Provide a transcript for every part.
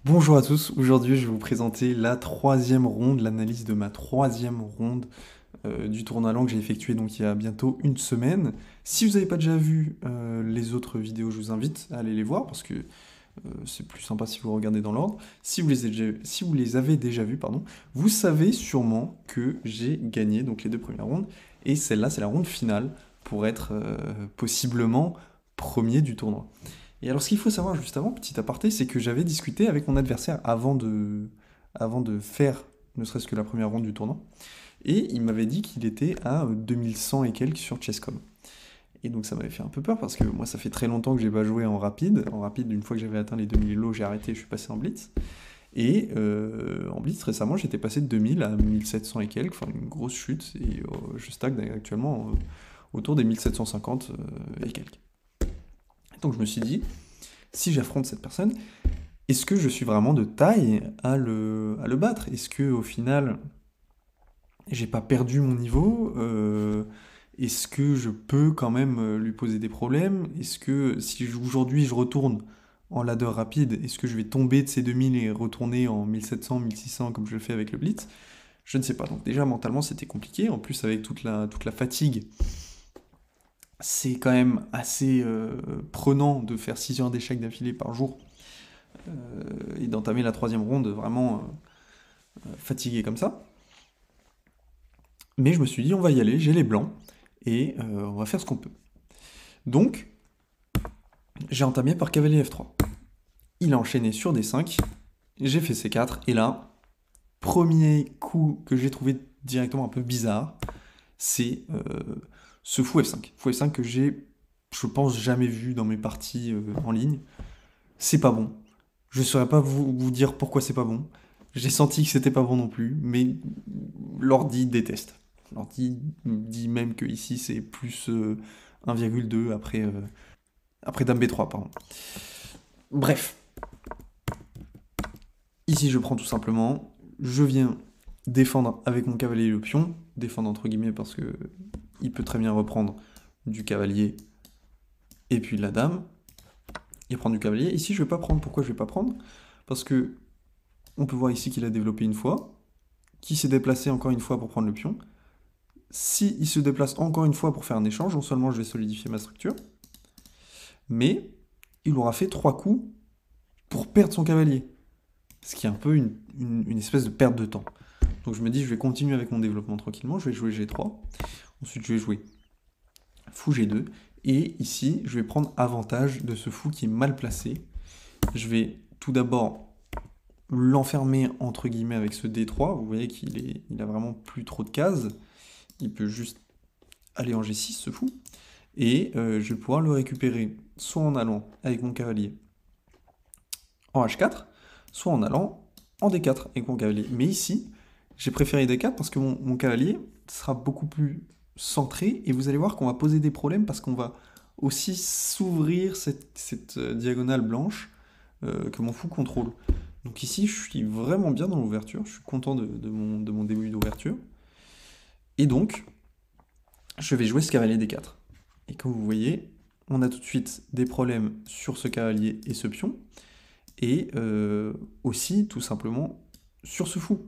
Bonjour à tous, aujourd'hui je vais vous présenter la troisième ronde, l'analyse de ma troisième ronde du tournoi LAN que j'ai effectué donc il y a bientôt une semaine. Si vous n'avez pas déjà vu les autres vidéos, je vous invite à aller les voir parce que c'est plus sympa si vous regardez dans l'ordre. Si vous les avez déjà vus, pardon, vous savez sûrement que j'ai gagné donc les deux premières rondes et celle-là c'est la ronde finale pour être possiblement premier du tournoi. Et alors, ce qu'il faut savoir juste avant, petit aparté, c'est que j'avais discuté avec mon adversaire avant de faire ne serait-ce que la première ronde du tournoi. Et il m'avait dit qu'il était à 2100 et quelques sur Chesscom. Et donc ça m'avait fait un peu peur parce que moi ça fait très longtemps que j'ai pas joué en rapide. En rapide, une fois que j'avais atteint les 2000 lots, j'ai arrêté, je suis passé en blitz. Et en blitz récemment, j'étais passé de 2000 à 1700 et quelques, enfin une grosse chute. Et je stagne actuellement autour des 1750 et quelques. Donc je me suis dit, si j'affronte cette personne, est-ce que je suis vraiment de taille à le battre? Est-ce que au final, j'ai pas perdu mon niveau? Est-ce que je peux quand même lui poser des problèmes? Est-ce que si aujourd'hui je retourne en ladder rapide, est-ce que je vais tomber de ces 2000 et retourner en 1700, 1600 comme je le fais avec le blitz? Je ne sais pas. Donc déjà mentalement c'était compliqué. En plus avec toute la fatigue, c'est quand même assez prenant de faire 6 heures d'échecs d'affilée par jour et d'entamer la troisième ronde vraiment fatigué comme ça. Mais je me suis dit, on va y aller, j'ai les blancs, et on va faire ce qu'on peut. Donc, j'ai entamé par cavalier F3. Il a enchaîné sur D5, j'ai fait C4, et là, premier coup que j'ai trouvé directement un peu bizarre, c'est ce fou F5. Fou F5 que j'ai, je pense, jamais vu dans mes parties en ligne. C'est pas bon. Je saurais pas vous dire pourquoi c'est pas bon. J'ai senti que c'était pas bon non plus, mais l'ordi déteste. L'ordi dit même que ici c'est plus 1,2 après Dame B3, pardon. Bref, ici je prends tout simplement, je viens défendre avec mon cavalier le pion, défendre entre guillemets parce que il peut très bien reprendre du cavalier et puis de la dame, et prendre du cavalier. Ici je vais pas prendre, pourquoi je vais pas prendre? Parce que on peut voir ici qu'il a développé une fois, qu'il s'est déplacé encore une fois pour prendre le pion. Si il se déplace encore une fois pour faire un échange, non seulement je vais solidifier ma structure, mais il aura fait 3 coups pour perdre son cavalier. Ce qui est un peu une espèce de perte de temps. Donc je me dis, je vais continuer avec mon développement tranquillement, je vais jouer G3, ensuite je vais jouer fou G2, et ici je vais prendre avantage de ce fou qui est mal placé. Je vais tout d'abord l'enfermer entre guillemets avec ce D3, vous voyez il a vraiment plus trop de cases, il peut juste aller en G6 ce fou, et je vais pouvoir le récupérer soit en allant avec mon cavalier en H4, soit en allant en D4 avec mon cavalier. Mais ici, j'ai préféré D4 parce que mon cavalier sera beaucoup plus centré, et vous allez voir qu'on va poser des problèmes parce qu'on va aussi s'ouvrir cette diagonale blanche que mon fou contrôle. Donc ici, je suis vraiment bien dans l'ouverture, je suis content de mon début d'ouverture. Et donc, je vais jouer ce cavalier D4. Et comme vous voyez, on a tout de suite des problèmes sur ce cavalier et ce pion, et aussi, tout simplement, sur ce fou.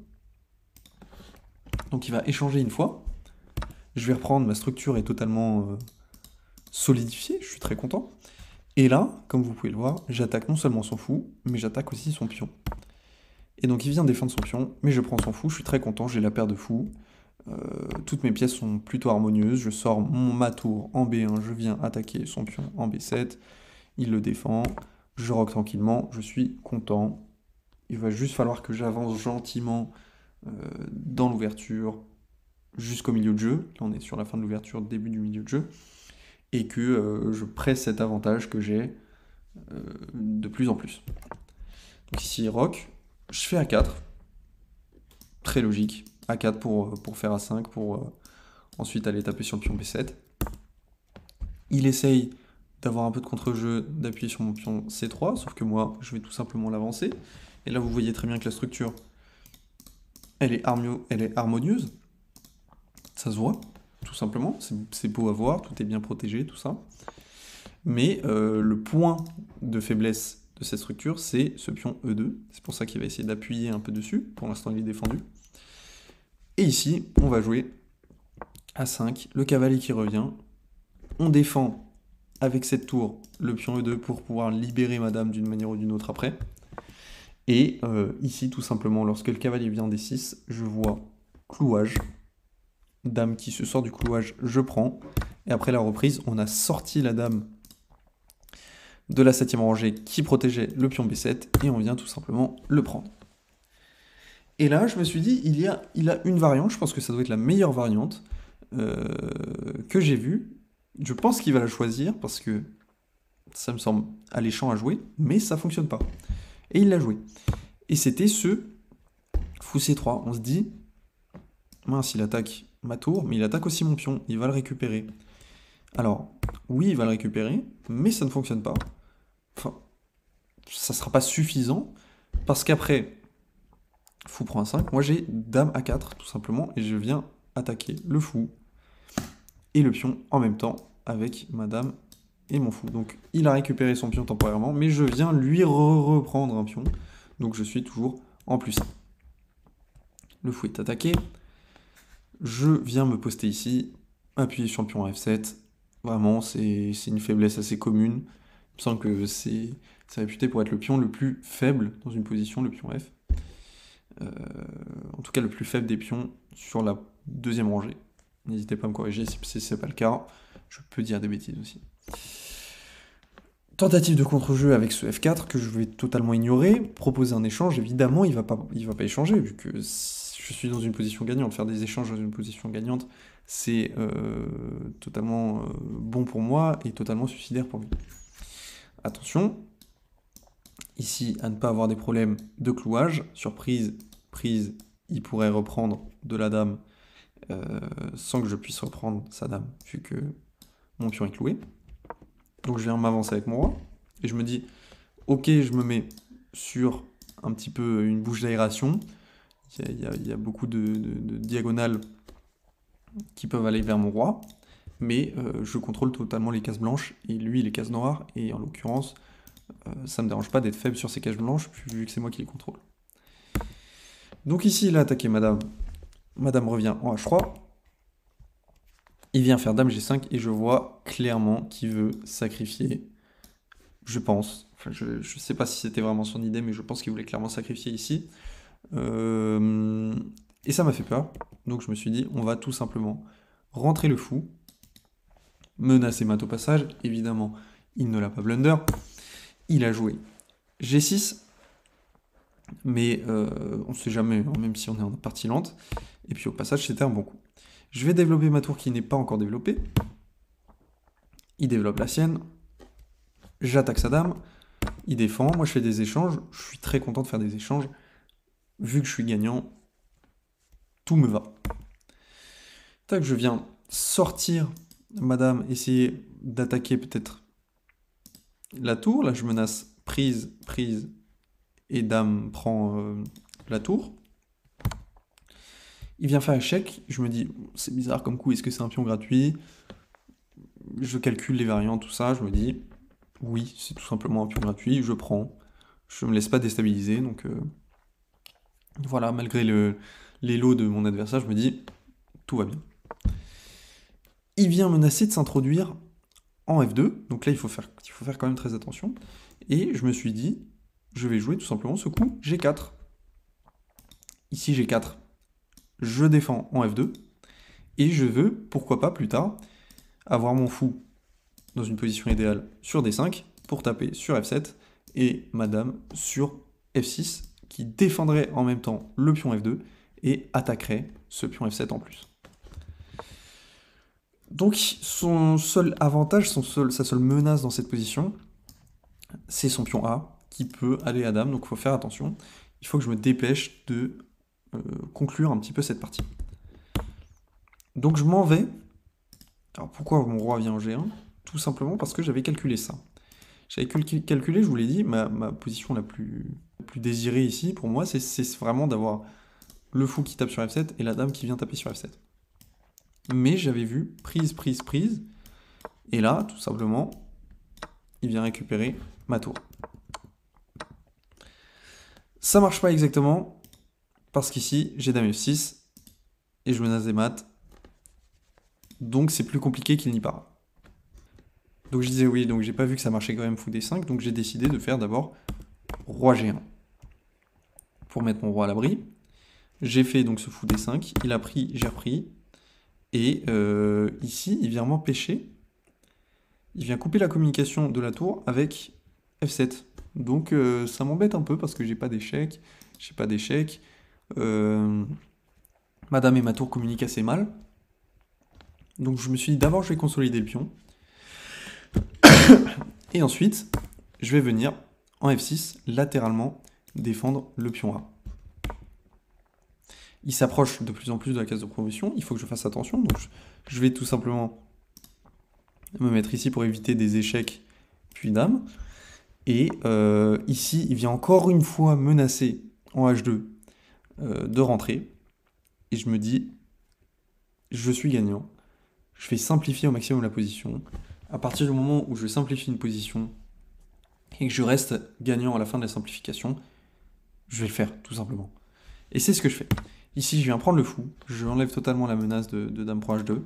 Donc il va échanger une fois, je vais reprendre, ma structure est totalement solidifiée, je suis très content. Et là, comme vous pouvez le voir, j'attaque non seulement son fou, mais j'attaque aussi son pion. Et donc il vient défendre son pion, mais je prends son fou, je suis très content, j'ai la paire de fous. Toutes mes pièces sont plutôt harmonieuses, je sors ma tour en B1, je viens attaquer son pion en B7, il le défend, je rock tranquillement, je suis content. Il va juste falloir que j'avance gentiment dans l'ouverture jusqu'au milieu de jeu. Là, on est sur la fin de l'ouverture, début du milieu de jeu. Et que je presse cet avantage que j'ai de plus en plus. Donc ici, rock. Je fais A4. Très logique. A4 pour faire A5, pour ensuite aller taper sur le pion B7. Il essaye d'avoir un peu de contre-jeu, d'appuyer sur mon pion C3, sauf que moi, je vais tout simplement l'avancer. Et là, vous voyez très bien que la structure, elle est harmonieuse. Ça se voit, tout simplement. C'est beau à voir, tout est bien protégé, tout ça. Mais le point de faiblesse de cette structure, c'est ce pion E2. C'est pour ça qu'il va essayer d'appuyer un peu dessus. Pour l'instant, il est défendu. Et ici, on va jouer A5, le cavalier qui revient. On défend avec cette tour le pion E2 pour pouvoir libérer ma dame d'une manière ou d'une autre après. Et ici, tout simplement, lorsque le cavalier vient D6, je vois clouage. Dame qui se sort du clouage, je prends. Et après la reprise, on a sorti la dame de la 7e rangée qui protégeait le pion B7 et on vient tout simplement le prendre. Et là, je me suis dit, il a une variante, je pense que ça doit être la meilleure variante que j'ai vue. Je pense qu'il va la choisir parce que ça me semble alléchant à jouer, mais ça fonctionne pas. Et il l'a joué. Et c'était ce fou C3. On se dit, mince, il attaque ma tour, mais il attaque aussi mon pion, il va le récupérer. Alors, oui, il va le récupérer, mais ça ne fonctionne pas. Enfin, ça ne sera pas suffisant, parce qu'après, fou prend A5, moi j'ai dame A4, tout simplement, et je viens attaquer le fou et le pion en même temps avec ma dame et mon fou. Donc, il a récupéré son pion temporairement, mais je viens lui reprendre un pion, donc je suis toujours en plus 1. Le fou est attaqué, je viens me poster ici, appuyer sur le pion F7, vraiment c'est une faiblesse assez commune, il me semble que c'est réputé pour être le pion le plus faible dans une position, le pion F. En tout cas le plus faible des pions sur la 2e rangée. N'hésitez pas à me corriger si ce n'est pas le cas, je peux dire des bêtises aussi. Tentative de contre-jeu avec ce F4 que je vais totalement ignorer, proposer un échange, évidemment il va pas échanger vu que je suis dans une position gagnante. Faire des échanges dans une position gagnante, c'est totalement bon pour moi et totalement suicidaire pour lui. Attention, ici à ne pas avoir des problèmes de clouage. Surprise, prise, il pourrait reprendre de la dame sans que je puisse reprendre sa dame, vu que mon pion est cloué. Donc je viens m'avancer avec mon roi, et je me dis, ok, je me mets sur un petit peu une bouche d'aération. Il y a beaucoup de diagonales qui peuvent aller vers mon roi, mais je contrôle totalement les cases blanches, et lui les cases noires, et en l'occurrence, ça ne me dérange pas d'être faible sur ces cases blanches, vu que c'est moi qui les contrôle. Donc ici, il a attaqué madame. Madame revient en H3. Il vient faire dame G5, et je vois clairement qu'il veut sacrifier, je pense. Enfin, je ne sais pas si c'était vraiment son idée, mais je pense qu'il voulait clairement sacrifier ici. Et ça m'a fait peur, donc je me suis dit, on va tout simplement rentrer le fou, menacer mat au passage, évidemment, il ne l'a pas blunder, il a joué G6, mais on ne sait jamais, hein, même si on est en partie lente, et puis au passage, c'était un bon coup. Je vais développer ma tour qui n'est pas encore développée, il développe la sienne, j'attaque sa dame, il défend, moi je fais des échanges, je suis très content de faire des échanges, vu que je suis gagnant, tout me va. Tac, je viens sortir madame, essayer d'attaquer peut-être la tour. Là, je menace prise, prise, et dame prend la tour. Il vient faire échec. Je me dis, c'est bizarre comme coup, est-ce que c'est un pion gratuit? Je calcule les variantes, tout ça. Je me dis, oui, c'est tout simplement un pion gratuit. Je prends. Je ne me laisse pas déstabiliser. Donc voilà, malgré les lots de mon adversaire, je me dis, tout va bien. Il vient menacer de s'introduire en F2, donc là il faut faire quand même très attention, et je me suis dit, je vais jouer tout simplement ce coup G4. Ici G4, je défends en F2, et je veux, pourquoi pas plus tard, avoir mon fou dans une position idéale sur D5, pour taper sur F7, et ma dame sur F6, qui défendrait en même temps le pion F2, et attaquerait ce pion F7 en plus. Donc son seul avantage, sa seule menace dans cette position, c'est son pion A, qui peut aller à dame, donc il faut faire attention. Il faut que je me dépêche de conclure un petit peu cette partie. Donc je m'en vais. Alors pourquoi mon roi vient en G1? Tout simplement parce que j'avais calculé ça. J'avais calculé, je vous l'ai dit, ma position la plus désirée ici, pour moi, c'est vraiment d'avoir le fou qui tape sur F7 et la dame qui vient taper sur F7. Mais j'avais vu prise, prise, prise. Et là, tout simplement, il vient récupérer ma tour. Ça marche pas exactement, parce qu'ici, j'ai dame F6, et je menace des mates. Donc c'est plus compliqué qu'il n'y paraît. Donc je disais oui, donc j'ai pas vu que ça marchait quand même fou D5, donc j'ai décidé de faire d'abord roi G1. Pour mettre mon roi à l'abri. J'ai fait donc ce fou D5, il a pris, j'ai repris. Et ici, il vient m'empêcher. Il vient couper la communication de la tour avec F7. Donc ça m'embête un peu parce que j'ai pas d'échec. J'ai pas d'échec. Madame et ma tour communiquent assez mal. Donc je me suis dit d'abord je vais consolider le pion. Et ensuite, je vais venir en F6, latéralement, défendre le pion A. Il s'approche de plus en plus de la case de promotion, il faut que je fasse attention, donc je vais tout simplement me mettre ici pour éviter des échecs, puis dame. Et ici, il vient encore une fois menacer en H2 de rentrer. Et je me dis, je suis gagnant. Je vais simplifier au maximum la position. À partir du moment où je simplifie une position et que je reste gagnant à la fin de la simplification, je vais le faire, tout simplement. Et c'est ce que je fais. Ici, je viens prendre le fou, je enlève totalement la menace de dame pro H2.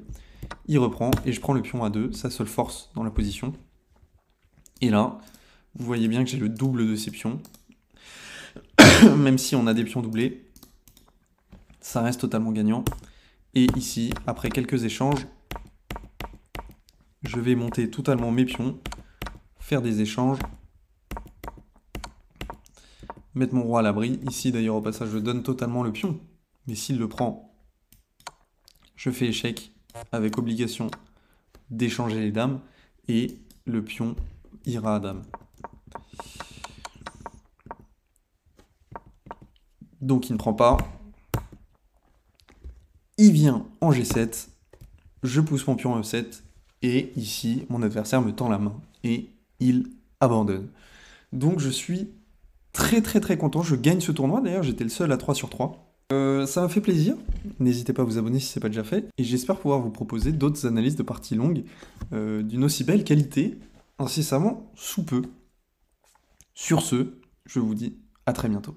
Il reprend et je prends le pion A2, sa seule force dans la position. Et là, vous voyez bien que j'ai le double de ces pions. Même si on a des pions doublés, ça reste totalement gagnant. Et ici, après quelques échanges, je vais monter totalement mes pions, faire des échanges, mettre mon roi à l'abri. Ici, d'ailleurs, au passage, je donne totalement le pion. Mais s'il le prend, je fais échec avec obligation d'échanger les dames. Et le pion ira à dame. Donc il ne prend pas. Il vient en G7. Je pousse mon pion en E7. Et ici, mon adversaire me tend la main. Et il abandonne. Donc je suis très content. Je gagne ce tournoi. D'ailleurs, j'étais le seul à 3 sur 3. Ça m'a fait plaisir. N'hésitez pas à vous abonner si ce n'est pas déjà fait. Et j'espère pouvoir vous proposer d'autres analyses de parties longues d'une aussi belle qualité, incessamment sous peu. Sur ce, je vous dis à très bientôt.